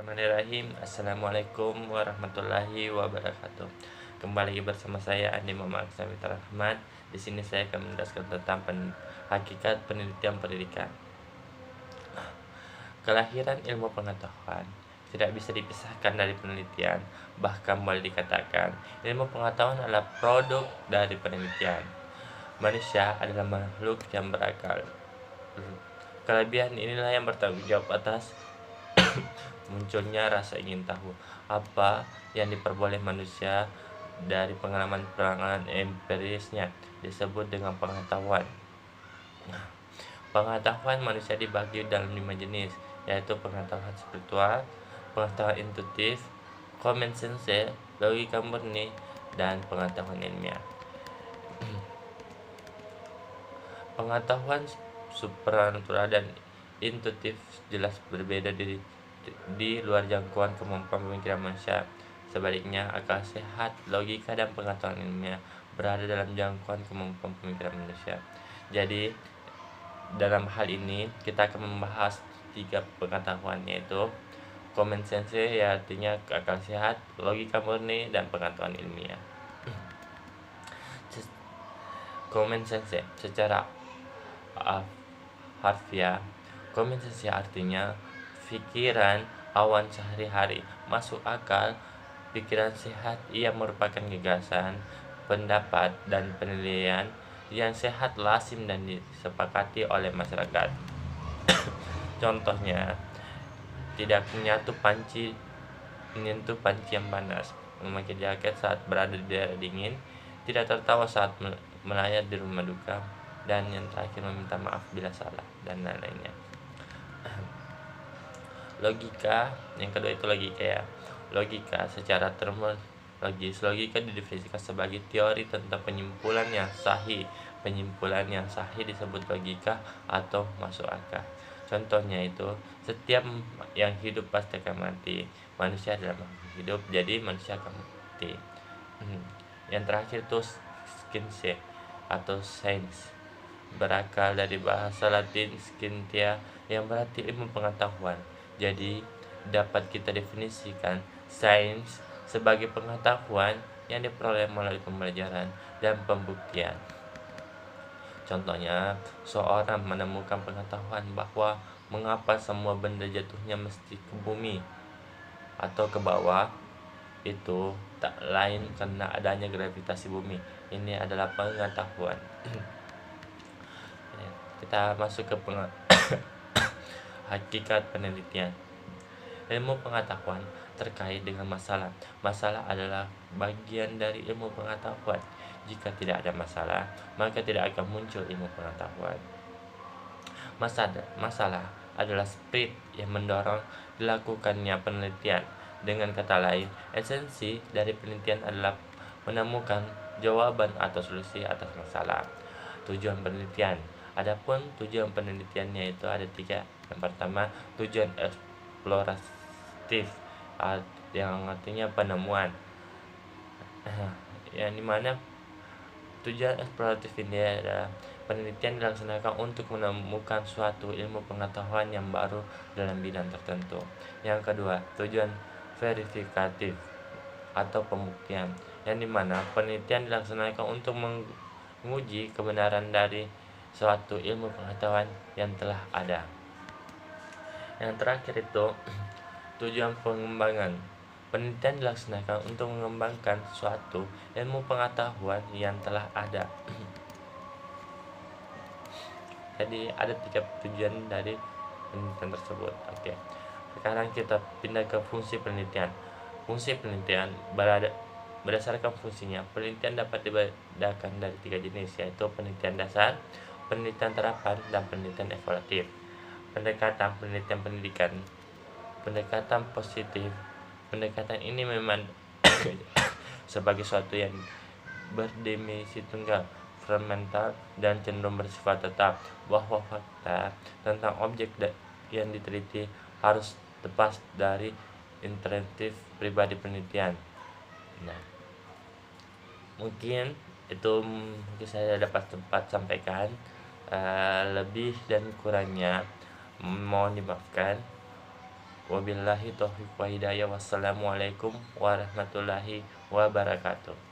Bismillahirrahmanirrahim. Assalamualaikum warahmatullahi wabarakatuh. Kembali bersama saya Andi Muhammad Samitra Rahmat. Di sini saya akan menjelaskan tentang hakikat penelitian pendidikan. Kelahiran ilmu pengetahuan tidak bisa dipisahkan dari penelitian. Bahkan boleh dikatakan ilmu pengetahuan adalah produk dari penelitian. Manusia adalah makhluk yang berakal. Kelebihan inilah yang bertanggung jawab atas munculnya rasa ingin tahu apa yang diperoleh manusia dari pengalaman empirisnya disebut dengan pengetahuan. Pengetahuan manusia dibagi dalam 5 jenis, yaitu pengetahuan spiritual, pengetahuan intuitif, common sense, logika murni, dan pengetahuan ilmiah. Pengetahuan supranatural dan intuitif jelas berbeda di luar jangkauan kemampuan pemikiran manusia. Sebaliknya, akal sehat, logika, dan pengetahuan ilmiah berada dalam jangkauan kemampuan pemikiran manusia. Jadi, dalam hal ini kita akan membahas 3 pengetahuan, yaitu common sense, ya artinya akal sehat, logika murni, dan pengetahuan ilmiah. Common sense secara harfiah, common sense artinya pikiran awan sehari-hari, masuk akal, pikiran sehat. Ia merupakan gagasan, pendapat, dan penilaian yang sehat, lazim, dan disepakati oleh masyarakat. Contohnya, tidak menyentuh panci yang panas, memakai jaket saat berada di daerah dingin, tidak tertawa saat melayat di rumah duka, dan yang terakhir meminta maaf bila salah, dan lain-lainnya. Logika, yang kedua itu logika ya. Logika secara terminologis, logika didefinisikan sebagai teori tentang penyimpulan yang sahih. Penyimpulan yang sahih disebut logika atau masuk akal. Contohnya itu, setiap yang hidup pasti akan mati. Manusia adalah makhluk hidup, jadi manusia akan mati. Yang terakhir itu scientia atau sains, berakal dari bahasa Latin scientia yang berarti ilmu pengetahuan. Jadi dapat kita definisikan sains sebagai pengetahuan yang diperoleh melalui pembelajaran dan pembuktian. Contohnya, seorang menemukan pengetahuan bahwa mengapa semua benda jatuhnya mesti ke bumi atau ke bawah, itu tak lain karena adanya gravitasi bumi. Ini adalah pengetahuan. Kita masuk ke hakikat penelitian. Ilmu pengetahuan terkait dengan masalah. Masalah adalah bagian dari ilmu pengetahuan. Jika tidak ada masalah, maka tidak akan muncul ilmu pengetahuan. Masalah adalah spirit yang mendorong dilakukannya penelitian. Dengan kata lain, esensi dari penelitian adalah menemukan jawaban atau solusi atas masalah. Tujuan penelitian. Adapun tujuan penelitiannya itu ada 3. Yang pertama, tujuan eksploratif, yang artinya penemuan. Yang dimana tujuan eksploratif ini adalah penelitian dilaksanakan untuk menemukan suatu ilmu pengetahuan yang baru dalam bidang tertentu. Yang kedua, tujuan verifikatif atau pembuktian, yang dimana penelitian dilaksanakan untuk menguji kebenaran dari suatu ilmu pengetahuan yang telah ada. Yang terakhir itu tujuan pengembangan. Penelitian dilaksanakan untuk mengembangkan suatu ilmu pengetahuan yang telah ada. Jadi ada 3 tujuan dari penelitian tersebut. Oke. Sekarang kita pindah ke fungsi penelitian. Fungsi penelitian berdasarkan fungsinya. Penelitian dapat dibedakan dari 3 jenis, yaitu penelitian dasar, penelitian terapan, dan penelitian evaluatif. Pendekatan penelitian pendidikan. Pendekatan positif. Pendekatan ini memang sebagai suatu yang berdimensi tunggal, fundamental, dan cenderung bersifat tetap, bahwa fakta tentang objek yang diteliti harus lepas dari intuitif pribadi penelitian. Nah, mungkin itu saya dapat sampaikan. Lebih dan kurangnya mohon dimaafkan. Wabillahi taufiq wa hidayah. Wassalamualaikum warahmatullahi wabarakatuh.